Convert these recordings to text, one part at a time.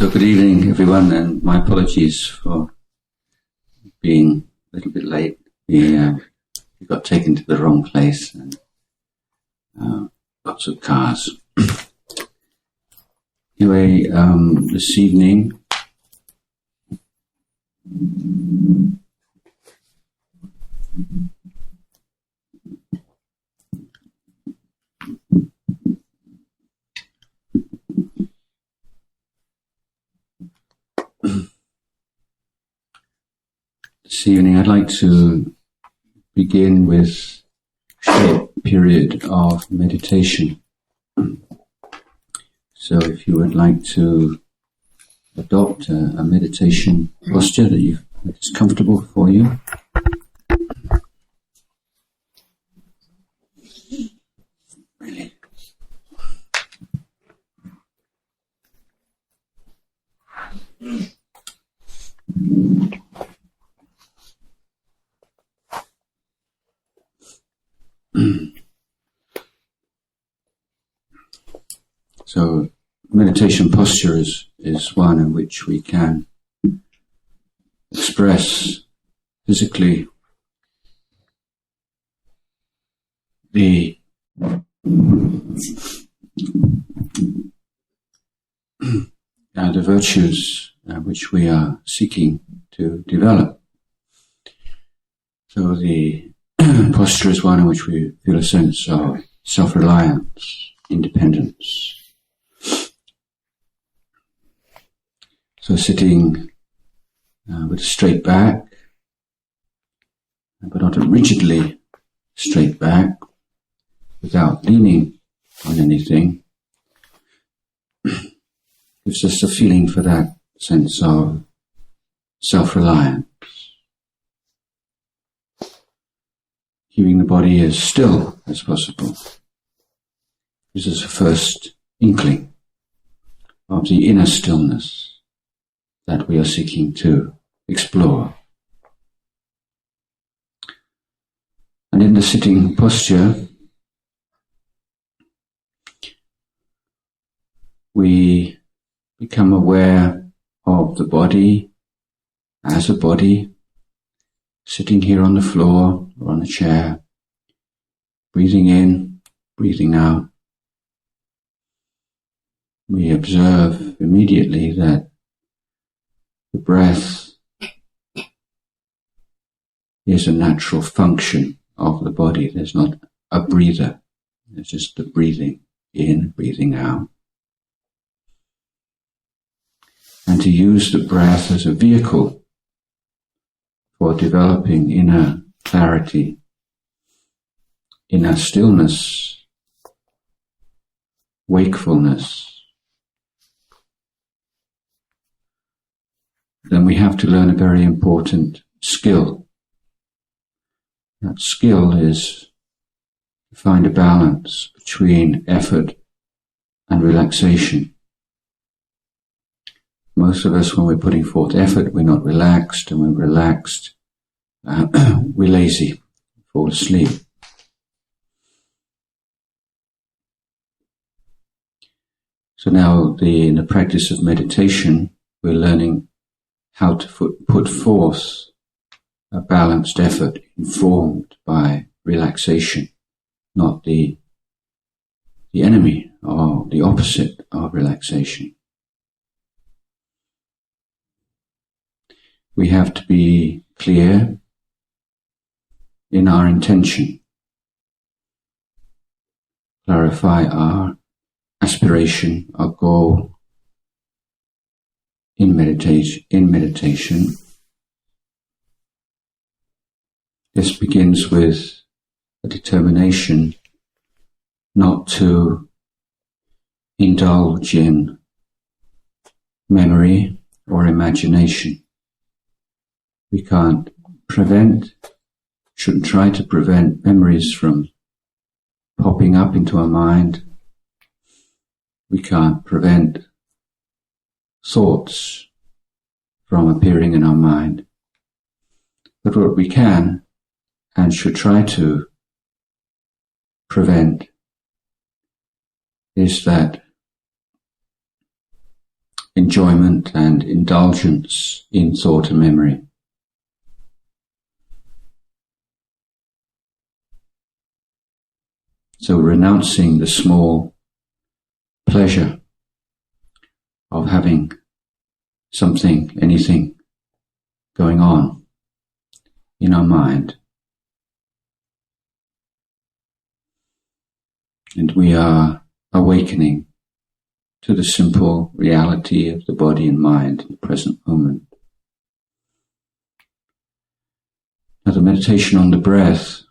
So good evening, everyone, and my apologies for being a little bit late. We got taken to the wrong place and lots of cars. Anyway, this evening I'd like to begin with a short period of meditation. So if you would like to adopt a meditation posture that is comfortable for you. Really. So meditation posture is one in which we can express physically the virtues which we are seeking to develop. So the posture is one in which we feel a sense of self-reliance, independence. So sitting with a straight back, but not a rigidly straight back, without leaning on anything, gives us a feeling for that sense of self-reliance. Keeping the body as still as possible gives us a first inkling of the inner stillness that we are seeking to explore. And in the sitting posture, we become aware of the body as a body, sitting here on the floor or on a chair, breathing in, breathing out. We observe immediately that the breath is a natural function of the body. There's not a breather. There's just the breathing in, breathing out. And to use the breath as a vehicle for developing inner clarity, inner stillness, wakefulness, then we have to learn a very important skill. That skill is to find a balance between effort and relaxation. Most of us, when we're putting forth effort, we're not relaxed, and when we're relaxed, we're lazy, fall asleep. So now in the practice of meditation, we're learning how to put forth a balanced effort informed by relaxation, not the enemy or the opposite of relaxation. We have to be clear in our intention, clarify our aspiration, our goal in meditation. This begins with a determination not to indulge in memory or imagination. We can't shouldn't try to prevent memories from popping up into our mind. We can't prevent thoughts from appearing in our mind. But what we can and should try to prevent is that enjoyment and indulgence in thought and memory. So renouncing the small pleasure of having something, anything going on in our mind. And we are awakening to the simple reality of the body and mind in the present moment. Now the meditation on the breath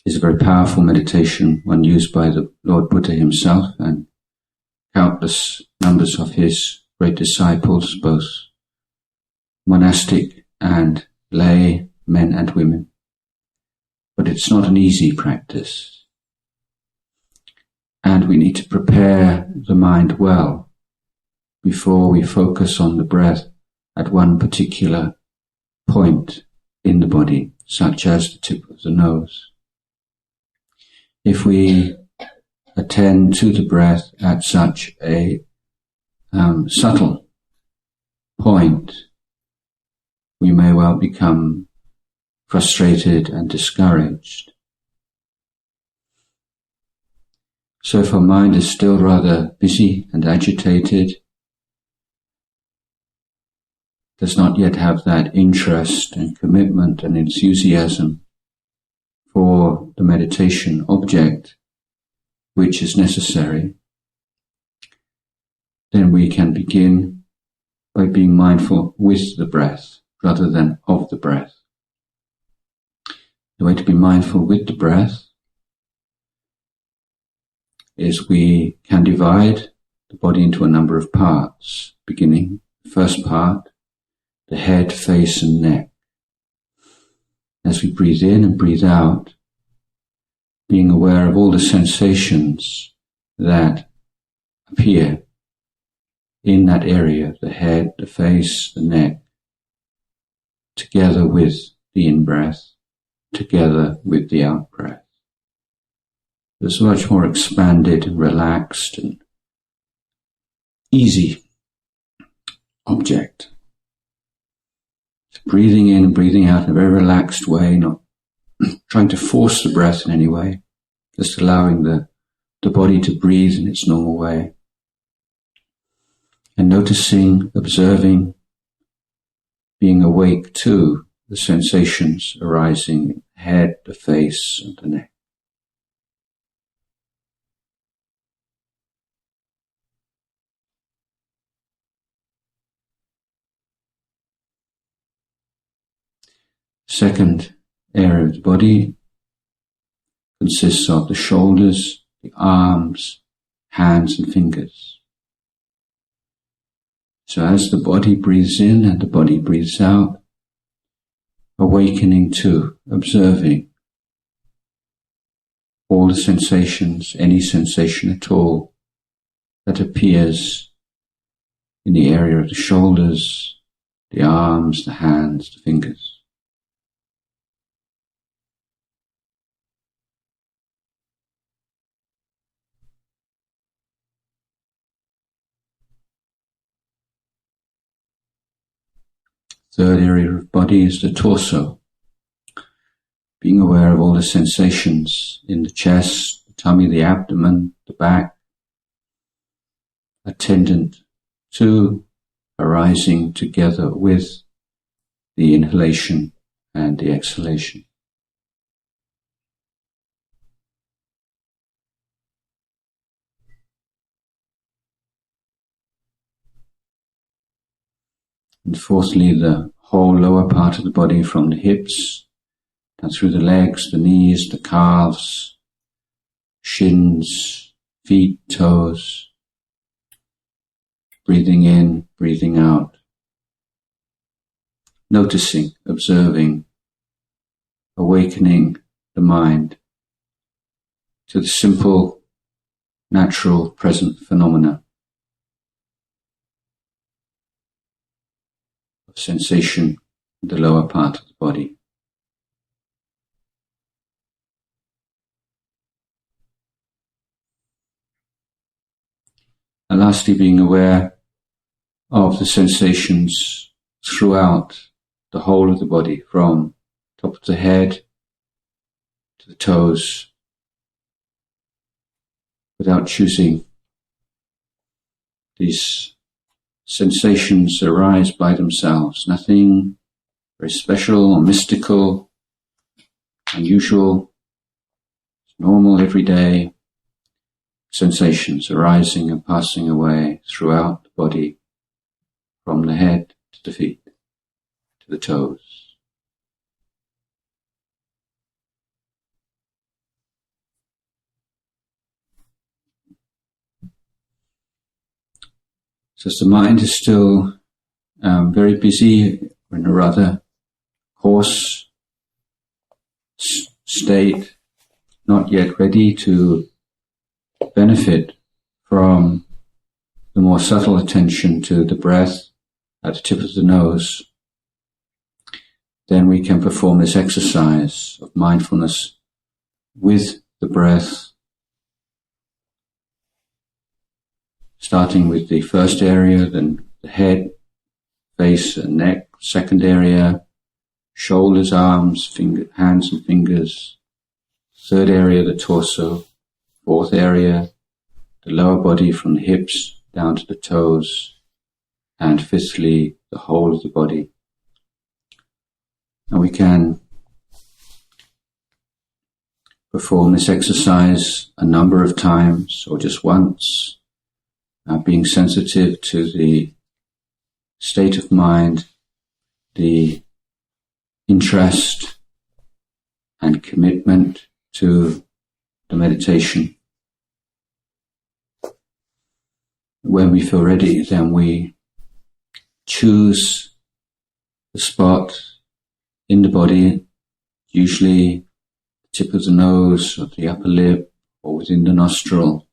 is a very powerful meditation, one used by the Lord Buddha himself and countless numbers of his great disciples, both monastic and lay men and women. But it's not an easy practice. And we need to prepare the mind well before we focus on the breath at one particular point in the body, such as the tip of the nose. If we attend to the breath at such a subtle point, we may well become frustrated and discouraged. So if our mind is still rather busy and agitated, does not yet have that interest and commitment and enthusiasm for the meditation object which is necessary, then we can begin by being mindful with the breath rather than of the breath. The way to be mindful with the breath is we can divide the body into a number of parts, beginning the first part, the head, face and neck. As we breathe in and breathe out, being aware of all the sensations that appear in that area, the head, the face, the neck, together with the in-breath, together with the out-breath. There's a much more expanded and relaxed and easy object. So breathing in and breathing out in a very relaxed way, not trying to force the breath in any way, just allowing the body to breathe in its normal way. And noticing, observing, being awake to the sensations arising in the head, the face, and the neck. Second area of the body consists of the shoulders, the arms, hands and fingers. So as the body breathes in and the body breathes out, awakening to, observing all the sensations, any sensation at all that appears in the area of the shoulders, the arms, the hands, the fingers. Third area of body is the torso. Being aware of all the sensations in the chest, the tummy, the abdomen, the back, attendant to, arising together with the inhalation and the exhalation. And fourthly, the whole lower part of the body from the hips, down through the legs, the knees, the calves, shins, feet, toes. Breathing in, breathing out. Noticing, observing, awakening the mind to the simple, natural, present phenomena of sensation in the lower part of the body. And lastly, being aware of the sensations throughout the whole of the body, from top of the head to the toes, without choosing. These sensations arise by themselves, nothing very special or mystical, unusual, normal, everyday sensations arising and passing away throughout the body, from the head to the feet, to the toes. So as the mind is still very busy, in a rather coarse state, not yet ready to benefit from the more subtle attention to the breath at the tip of the nose, then we can perform this exercise of mindfulness with the breath, starting with the first area, then the head, face and neck, second area, shoulders, arms, hands and fingers, third area, the torso, fourth area, the lower body from the hips down to the toes, and fifthly, the whole of the body. And we can perform this exercise a number of times or just once, being sensitive to the state of mind, the interest and commitment to the meditation. When we feel ready, then we choose the spot in the body, usually the tip of the nose or the upper lip or within the nostril,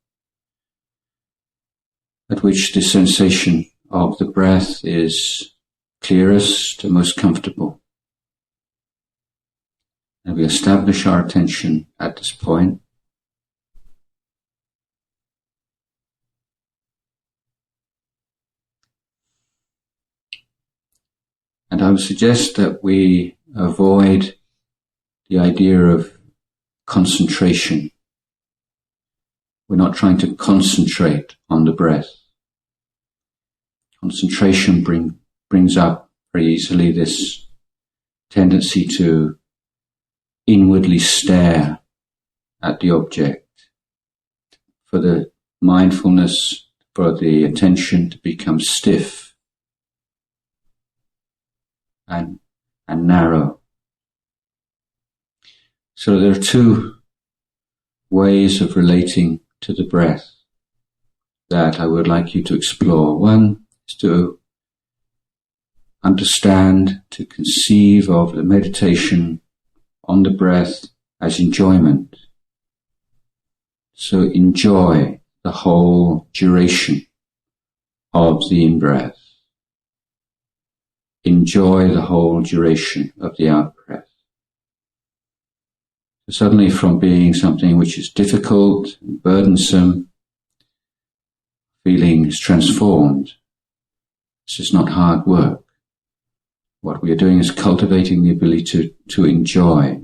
at which the sensation of the breath is clearest and most comfortable. And we establish our attention at this point. And I would suggest that we avoid the idea of concentration. We're not trying to concentrate on the breath. Concentration brings up very easily this tendency to inwardly stare at the object, for the mindfulness, for the attention to become stiff and narrow. So there are two ways of relating to the breath that I would like you to explore. One is to understand, to conceive of the meditation on the breath as enjoyment. So enjoy the whole duration of the in-breath. Enjoy the whole duration of the out-breath. So suddenly from being something which is difficult and burdensome, feeling is transformed. This is not hard work. What we are doing is cultivating the ability to enjoy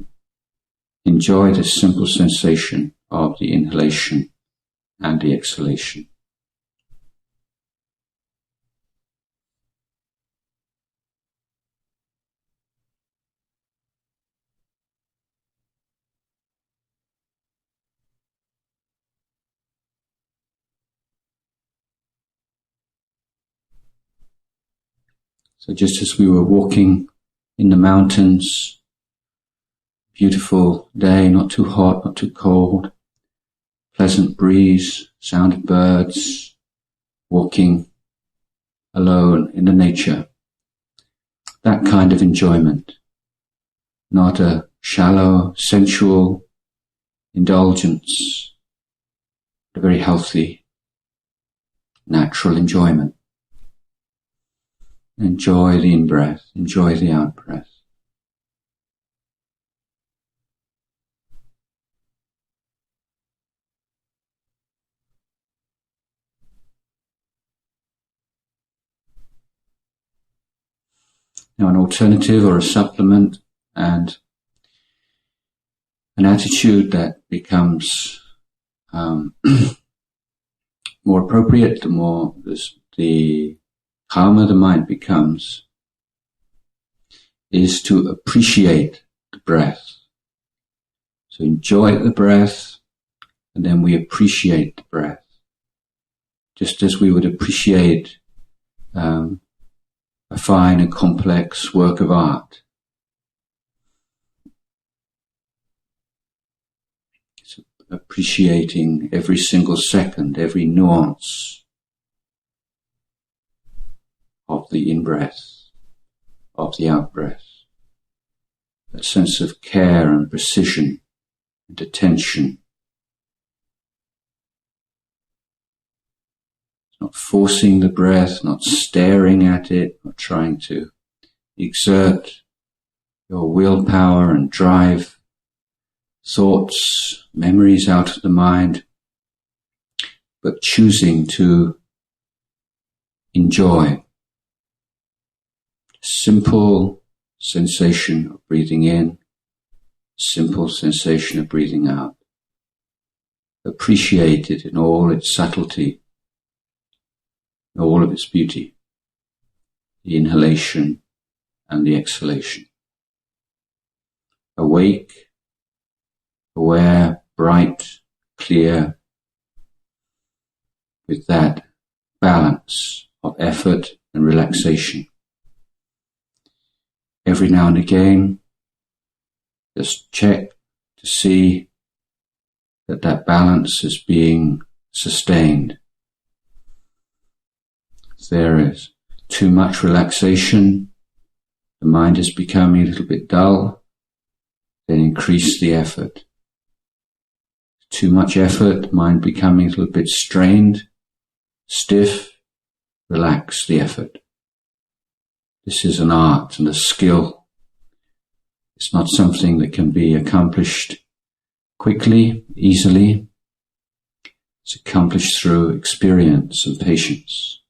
the simple sensation of the inhalation and the exhalation. So just as we were walking in the mountains, beautiful day, not too hot, not too cold, pleasant breeze, sound of birds, walking alone in the nature. That kind of enjoyment, not a shallow, sensual indulgence, but a very healthy, natural enjoyment. Enjoy the in-breath, enjoy the out-breath. Now, an alternative or a supplement and an attitude that becomes more appropriate, the more the calmer the mind becomes, is to appreciate the breath. So enjoy the breath, and then we appreciate the breath. Just as we would appreciate a fine and complex work of art. So appreciating every single second, every nuance of the in-breath, of the out-breath. That sense of care and precision and attention. Not forcing the breath, not staring at it, not trying to exert your willpower and drive thoughts, memories out of the mind, but choosing to enjoy simple sensation of breathing in, simple sensation of breathing out. Appreciate it in all its subtlety, all of its beauty, the inhalation and the exhalation. Awake, aware, bright, clear, with that balance of effort and relaxation. Every now and again, just check to see that that balance is being sustained. If there is too much relaxation, the mind is becoming a little bit dull, then increase the effort. Too much effort, mind becoming a little bit strained, stiff, relax the effort. This is an art and a skill. It's not something that can be accomplished quickly, easily. It's accomplished through experience and patience.